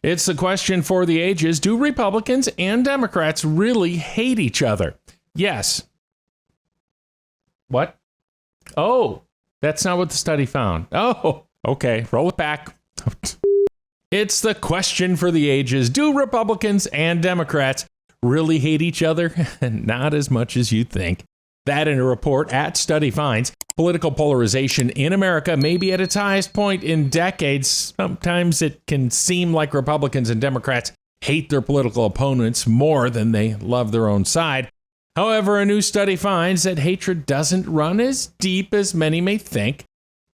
It's the question for the ages. Do Republicans and Democrats really hate each other? Yes. What? Oh, that's not what the study found. Oh, okay. Roll it back. It's the question for the ages. Do Republicans and Democrats really hate each other? Not as much as you think. That in a report at Study finds political polarization in America may be at its highest point in decades. Sometimes it can seem like Republicans and Democrats hate their political opponents more than they love their own side. However, a new study finds that hatred doesn't run as deep as many may think.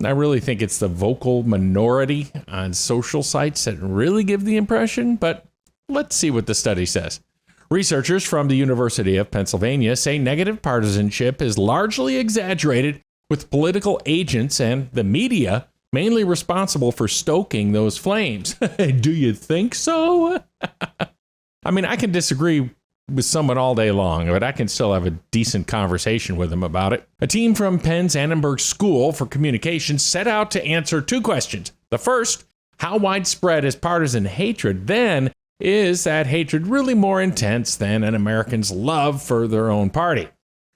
I really think it's the vocal minority on social sites that really give the impression, but let's see what the study says. Researchers from the University of Pennsylvania say negative partisanship is largely exaggerated, with political agents and the media mainly responsible for stoking those flames. Do you think so? I mean, I can disagree with someone all day long, but I can still have a decent conversation with them about it. A team from Penn's Annenberg School for Communication set out to answer two questions. The first, how widespread is partisan hatred? Then, is that hatred really more intense than an American's love for their own party?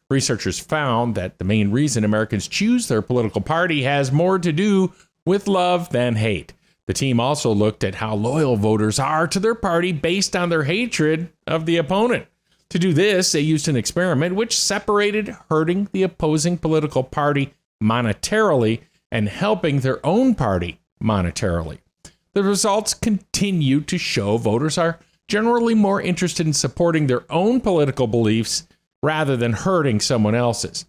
Researchers found that the main reason Americans choose their political party has more to do with love than hate. The team also looked at how loyal voters are to their party based on their hatred of the opponent. To do this, they used an experiment which separated hurting the opposing political party monetarily and helping their own party monetarily. The results continue to show voters are generally more interested in supporting their own political beliefs rather than hurting someone else's.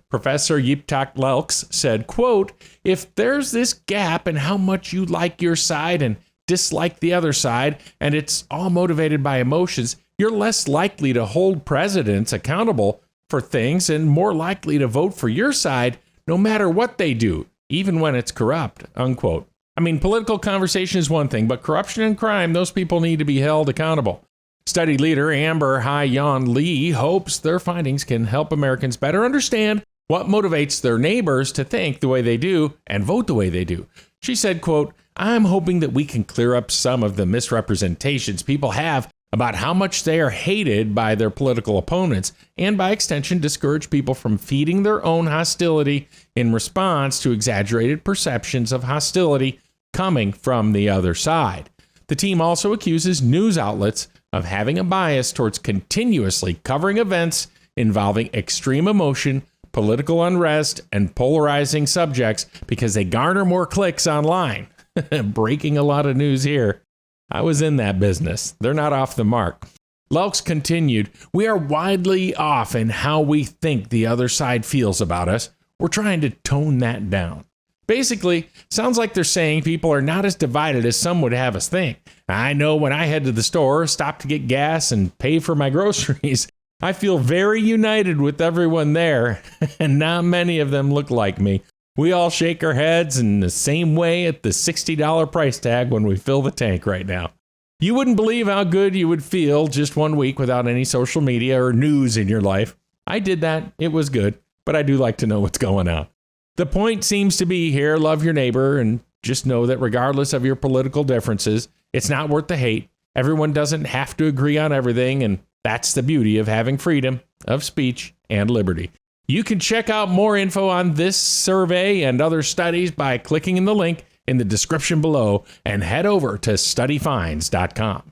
Professor Yitzhak Lelks said, quote, if there's this gap in how much you like your side and dislike the other side, and it's all motivated by emotions, you're less likely to hold presidents accountable for things and more likely to vote for your side no matter what they do, even when it's corrupt, unquote. I mean, political conversation is one thing, but corruption and crime, those people need to be held accountable. Study leader Amber Hai-Yon Lee hopes their findings can help Americans better understand what motivates their neighbors to think the way they do and vote the way they do. She said, quote, I'm hoping that we can clear up some of the misrepresentations people have about how much they are hated by their political opponents and by extension discourage people from feeding their own hostility in response to exaggerated perceptions of hostility coming from the other side. The team also accuses news outlets of having a bias towards continuously covering events involving extreme emotion, political unrest, and polarizing subjects because they garner more clicks online. Breaking a lot of news here. I was in that business. They're not off the mark. Lelks continued, we are widely off in how we think the other side feels about us. We're trying to tone that down. Basically, sounds like they're saying people are not as divided as some would have us think. I know when I head to the store, stop to get gas, and pay for my groceries, I feel very united with everyone there, and not many of them look like me. We all shake our heads in the same way at the $60 price tag when we fill the tank right now. You wouldn't believe how good you would feel just 1 week without any social media or news in your life. I did that. It was good, but I do like to know what's going on. The point seems to be here, love your neighbor, and just know that regardless of your political differences, it's not worth the hate. Everyone doesn't have to agree on everything, and that's the beauty of having freedom of speech and liberty. You can check out more info on this survey and other studies by clicking in the link in the description below and head over to studyfinds.com.